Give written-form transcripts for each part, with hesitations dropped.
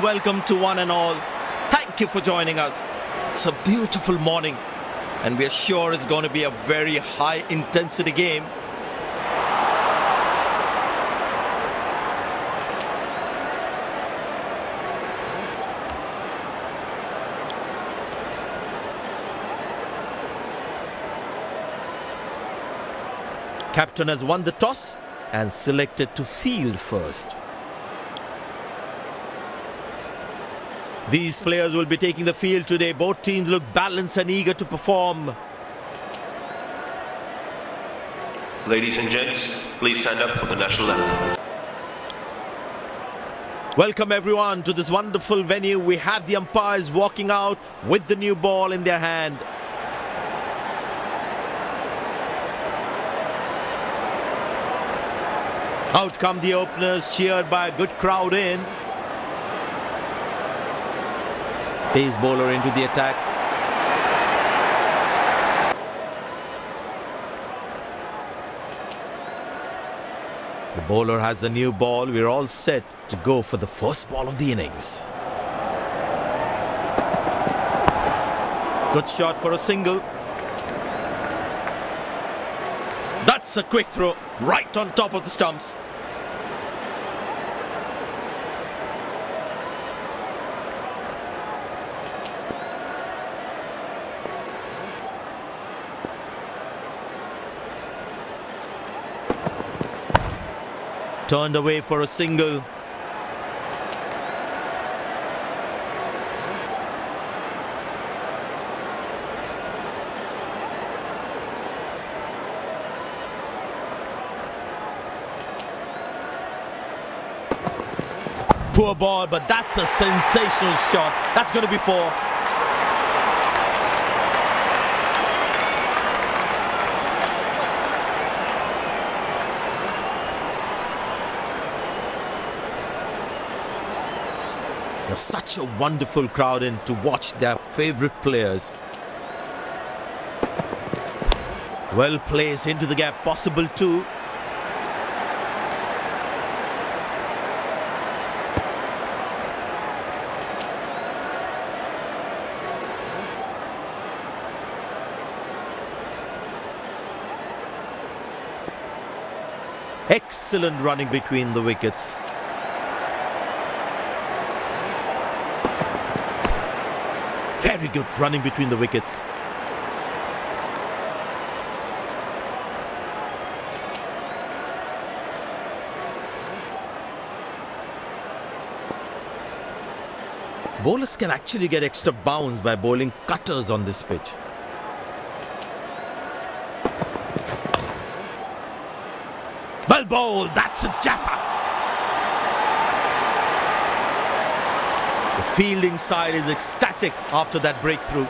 warm welcome to one and all. Thank you for joining us. It's a beautiful morning and we are sure it's going to be a very high intensity game. Captain has won the toss and selected to field first. These players will be taking the field today. Both teams look balanced and eager to perform. Ladies and gents, please stand up for the national anthem. Welcome everyone to this wonderful venue. We have the umpires walking out with the new ball in their hand. Out come the openers, cheered by a good crowd in. Pace bowler into the attack. The bowler has the new ball. We're all set to go for the first ball of the innings. Good shot for a single. That's a quick throw right on top of the stumps. Turned away for a single. Poor ball, but that's a sensational shot. That's going to be four. There's such a wonderful crowd in to watch their favorite players. Well placed into the gap, possible two. Excellent running between the wickets. Very good running between the wickets. Bowlers can actually get extra bounce by bowling cutters on this pitch. Well bowled, that's a jaffa. The fielding side is ecstatic after that breakthrough.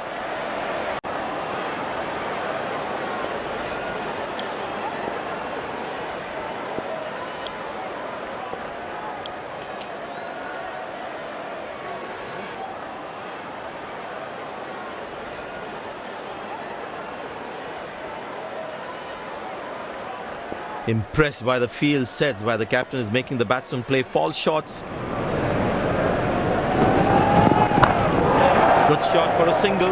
Impressed by the field sets by the captain is making the batsman play false shots. Good shot for a single.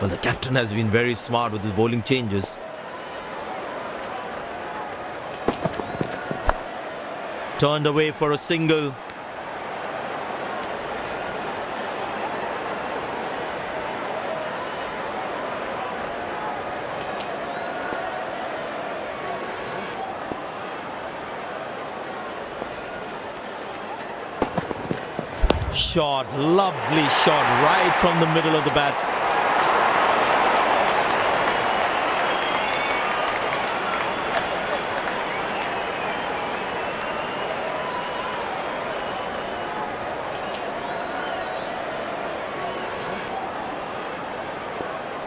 Well, the captain has been very smart with his bowling changes. Turned away for a single. Shot, lovely shot right from the middle of the bat.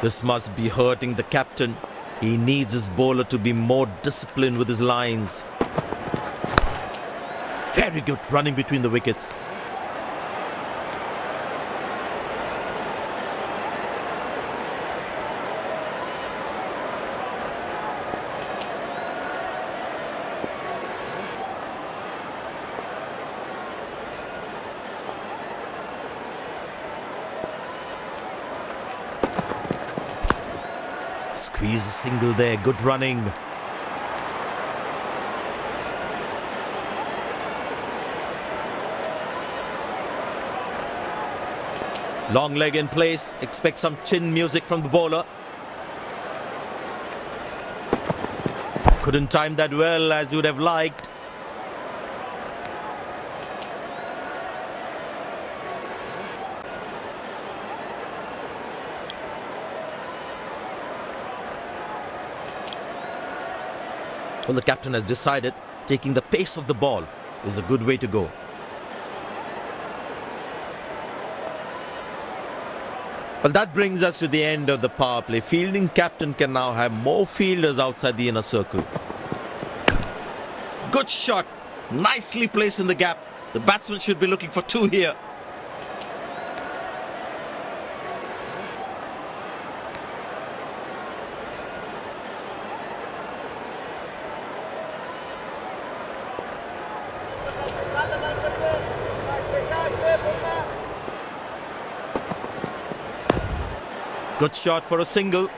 This must be hurting the captain. He needs his bowler to be more disciplined with his lines. Very good running between the wickets. Squeeze a single there, good running. Long leg in place, expect some chin music from the bowler. Couldn't time that well as you would have liked. Well, the captain has decided taking the pace of the ball is a good way to go. Well, that brings us to the end of the power play. Fielding captain can now have more fielders outside the inner circle. Good shot. Nicely placed in the gap. The batsman should be looking for two here. Good shot for a single.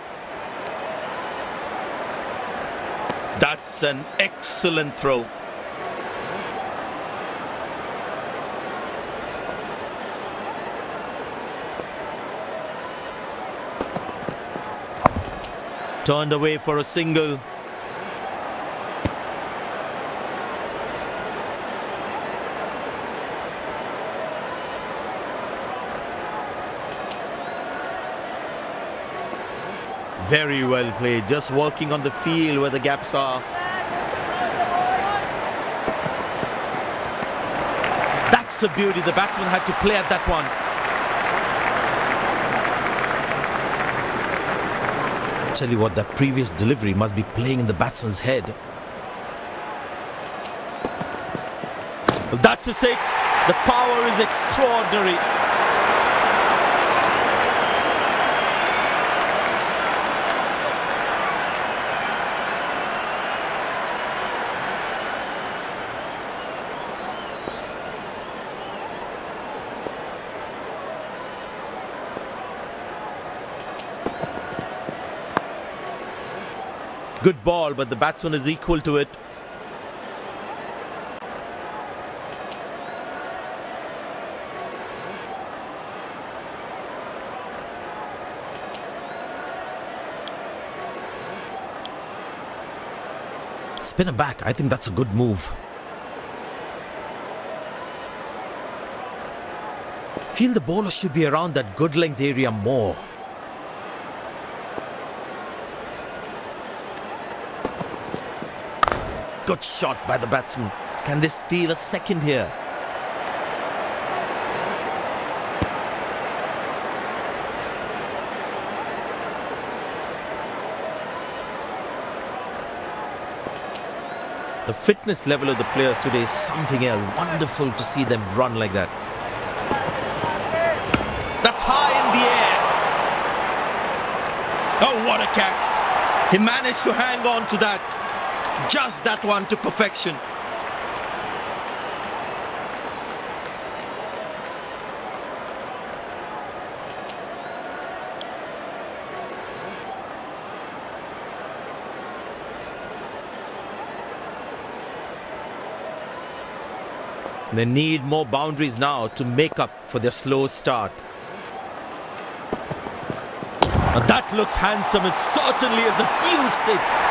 That's an excellent throw. Turned away for a single. Very well played, just working on the field where the gaps are. That's a beauty, the batsman had to play at that one. Tell you what, that previous delivery must be playing in the batsman's head. Well, that's a six. The power is extraordinary. Good ball, but the batsman is equal to it. Spin him back. I think that's a good move. Feel the bowler should be around that good length area more. Good shot by the batsman. Can they steal a second here? The fitness level of the players today is something else. Wonderful to see them run like that. That's high in the air. Oh, what a catch. He managed to hang on to that. Just that one to perfection. They need more boundaries now to make up for their slow start. Now that looks handsome. It certainly is a huge six.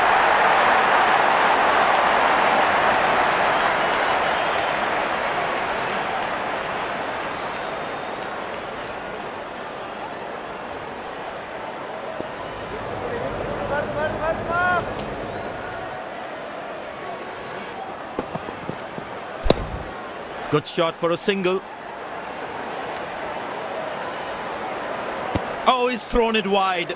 Good shot for a single. Oh, he's thrown it wide.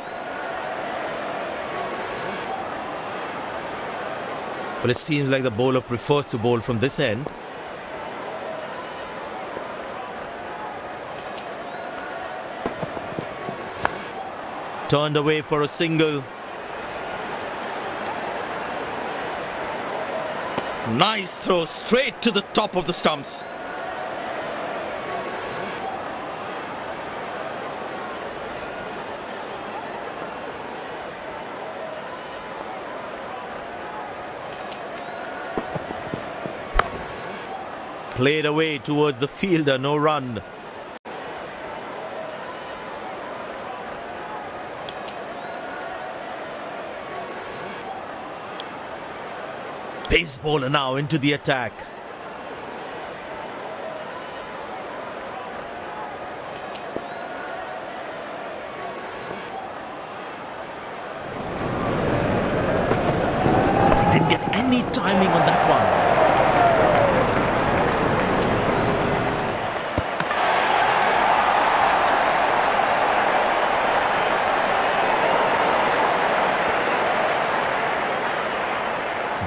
Well, it seems like the bowler prefers to bowl from this end. Turned away for a single. Nice throw straight to the top of the stumps. Played away towards the fielder, no run. Pace bowler now into the attack. He didn't get any timing on that one.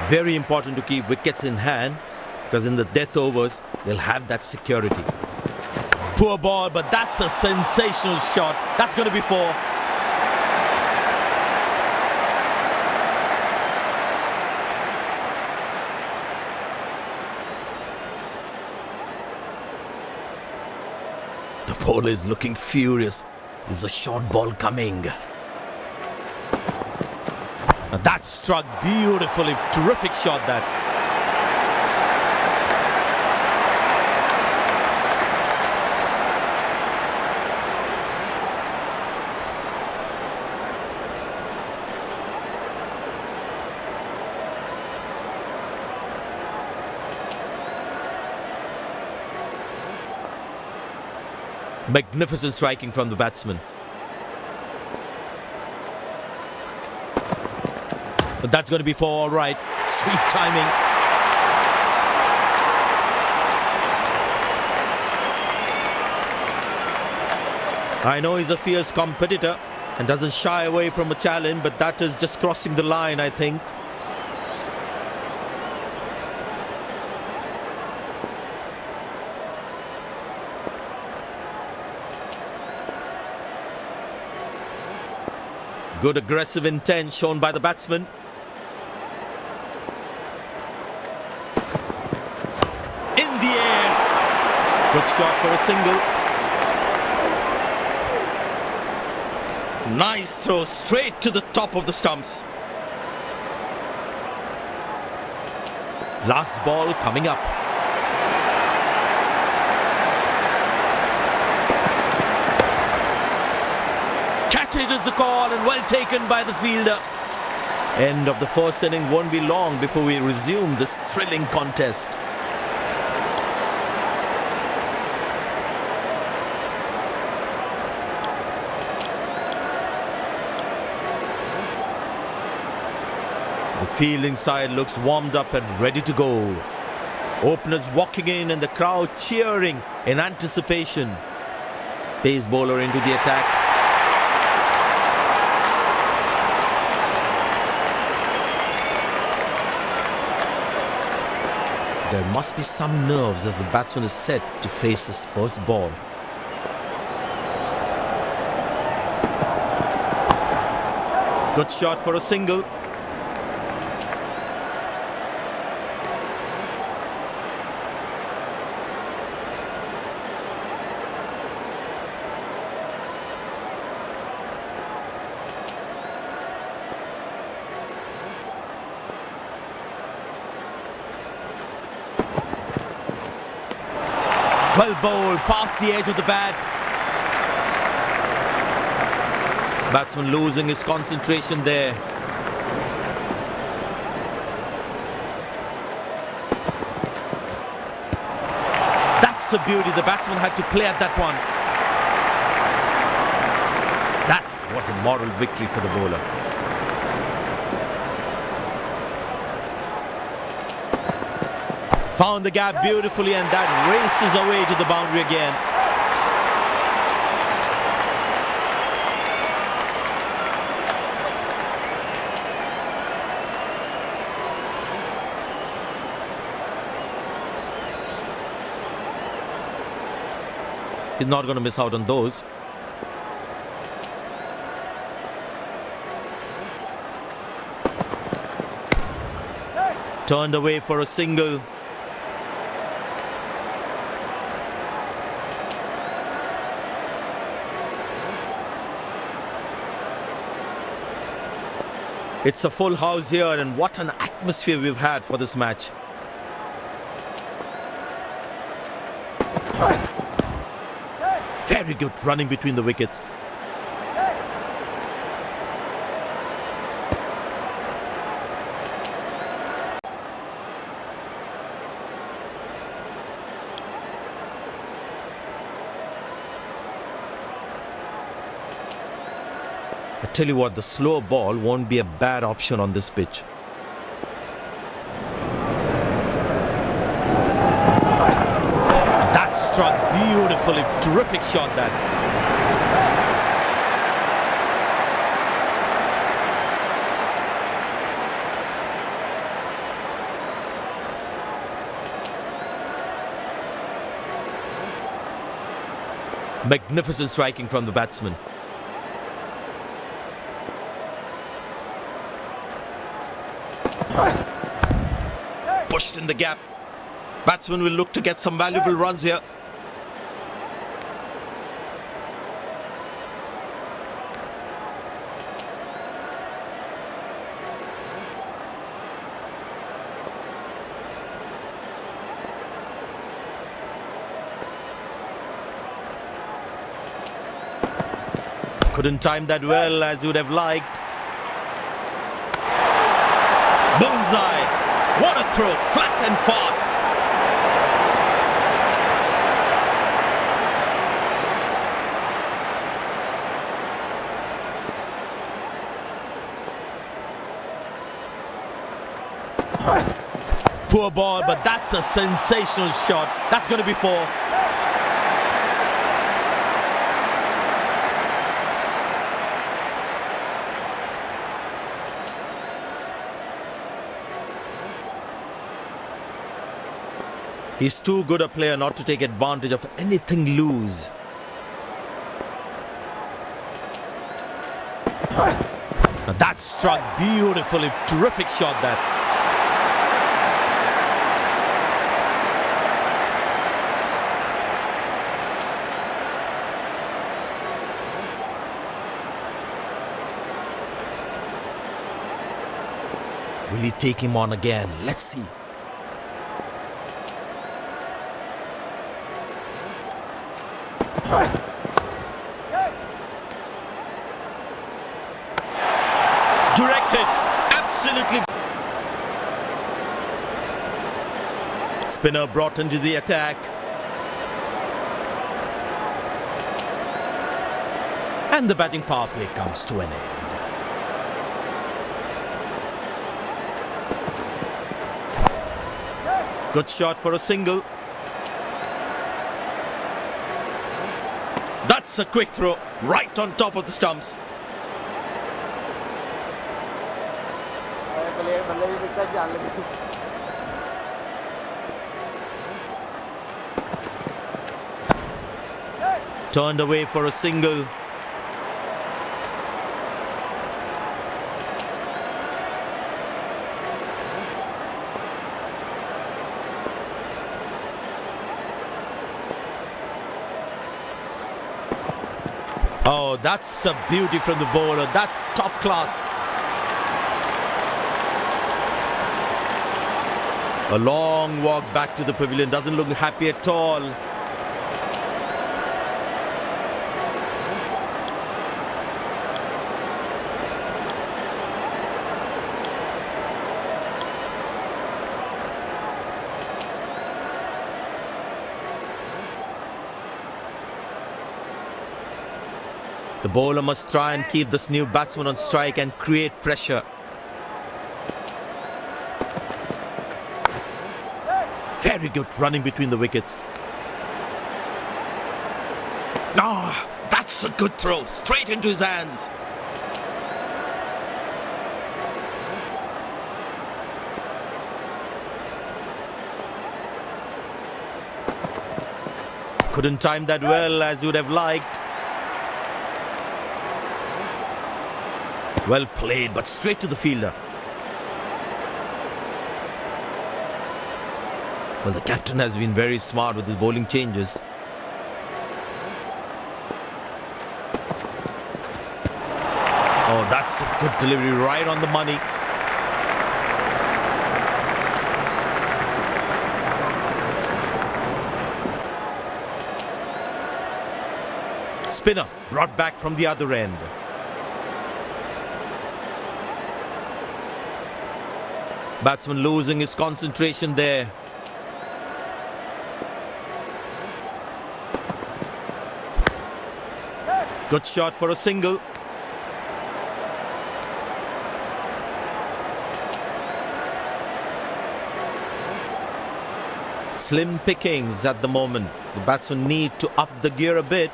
Very important to keep wickets in hand, because in the death overs, they'll have that security. Poor ball, but that's a sensational shot. That's going to be 4. The bowler is looking furious. There's a short ball coming. That struck beautifully. Terrific shot that. Magnificent striking from the batsman. But that's going to be 4, all right. Sweet timing. I know he's a fierce competitor and doesn't shy away from a challenge, but that is just crossing the line, I think. Good aggressive intent shown by the batsman. In the air. Good shot for a single. Nice throw straight to the top of the stumps. Last ball coming up. Catch it is the call, and well taken by the fielder. End of the first inning won't be long before we resume this thrilling contest. The fielding side looks warmed up and ready to go. Openers walking in and the crowd cheering in anticipation. Pace bowler into the attack. There must be some nerves as the batsman is set to face his first ball. Good shot for a single. Well bowled, past the edge of the bat. Batsman losing his concentration there. That's a beauty. The batsman had to play at that one. That was a moral victory for the bowler. Found the gap beautifully, and that races away to the boundary again. He's not going to miss out on those. Turned away for a single. It's a full house here, and what an atmosphere we've had for this match. Very good running between the wickets. I tell you what, the slow ball won't be a bad option on this pitch. That struck beautifully. Terrific shot that. Magnificent striking from the batsman. Pushed in the gap. Batsman will look to get some valuable runs here. Couldn't time that well as you would have liked. Bullseye! What a throw! Flat and fast! Poor ball, but that's a sensational shot. That's going to be four. He's too good a player not to take advantage of anything loose. Now that struck beautifully. Terrific shot that. Will he take him on again? Let's see. Directed. Absolutely. Spinner brought into the attack. And the batting power play comes to an end. Good shot for a single. That's a quick throw, right on top of the stumps. Turned away for a single. Oh, that's a beauty from the bowler. That's top class. A long walk back to the pavilion. Doesn't look happy at all. The bowler must try and keep this new batsman on strike and create pressure. Very good running between the wickets. Ah, that's a good throw. Straight into his hands. Couldn't time that well as you would have liked. Well played, but straight to the fielder. Well, the captain has been very smart with his bowling changes. Oh, that's a good delivery, right on the money. Spinner brought back from the other end. Batsman losing his concentration there. Good shot for a single. Slim pickings at the moment. The batsmen need to up the gear a bit.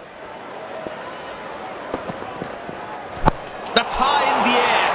That's high in the air.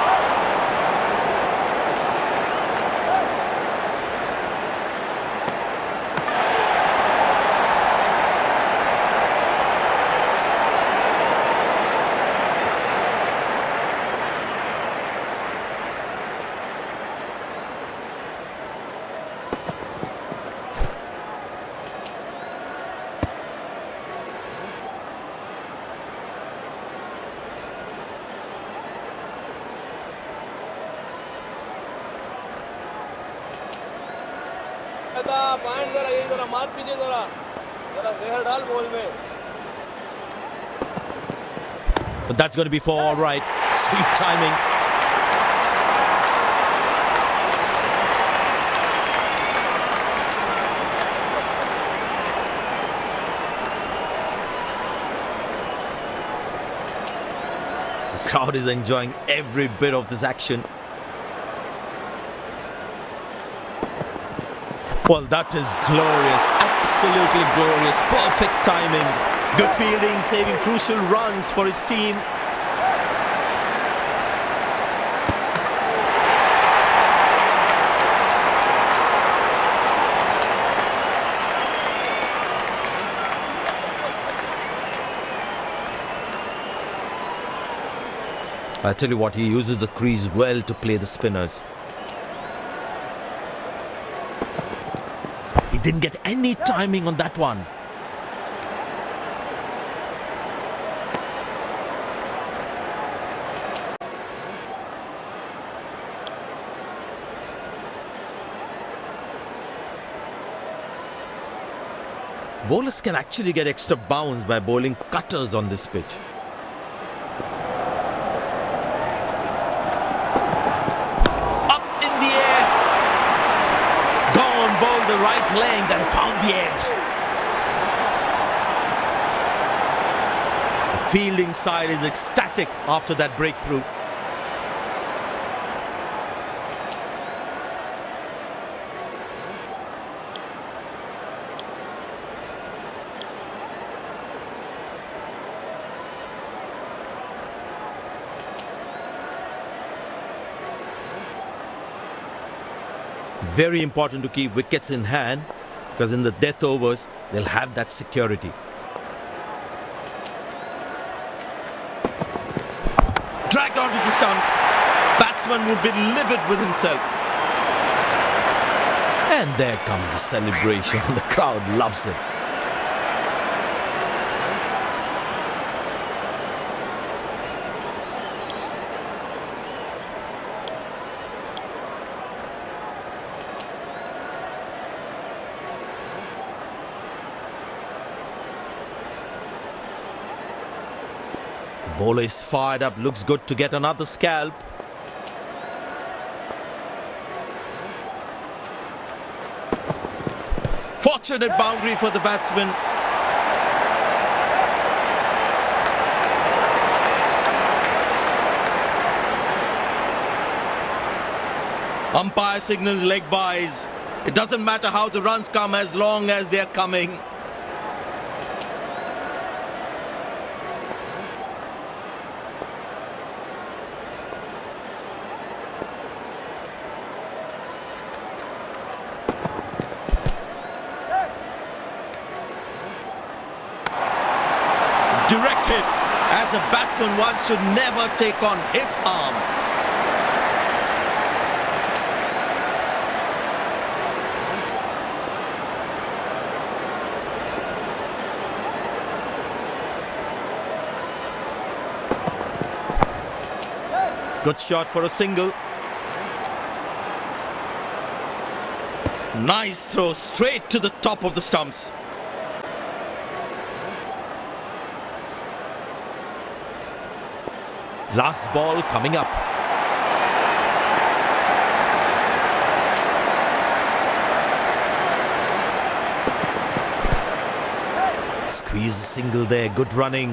But that's going to be for all right. Sweet timing. The crowd is enjoying every bit of this action. Well, that is glorious, absolutely glorious, perfect timing, good fielding, saving crucial runs for his team. I tell you what, he uses the crease well to play the spinners. He didn't get any timing on that one. Bowlers can actually get extra bounce by bowling cutters on this pitch. The right length and found the edge. The fielding side is ecstatic after that breakthrough. Very important to keep wickets in hand, because in the death overs, they'll have that security. Dragged onto the stumps. Batsman would be livid with himself. And there comes the celebration. The crowd loves it. Bowler is fired up, looks good to get another scalp. Fortunate boundary for the batsman. Umpire signals leg byes. It doesn't matter how the runs come as long as they're coming. Direct hit. As a batsman, one should never take on his arm. Good shot for a single. Nice throw straight to the top of the stumps. Last ball coming up. Squeeze a single there, good running.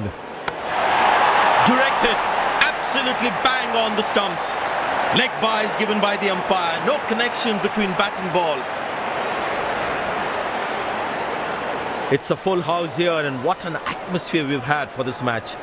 Directed, absolutely bang on the stumps. Leg byes given by the umpire, no connection between bat and ball. It's a full house here, and what an atmosphere we've had for this match.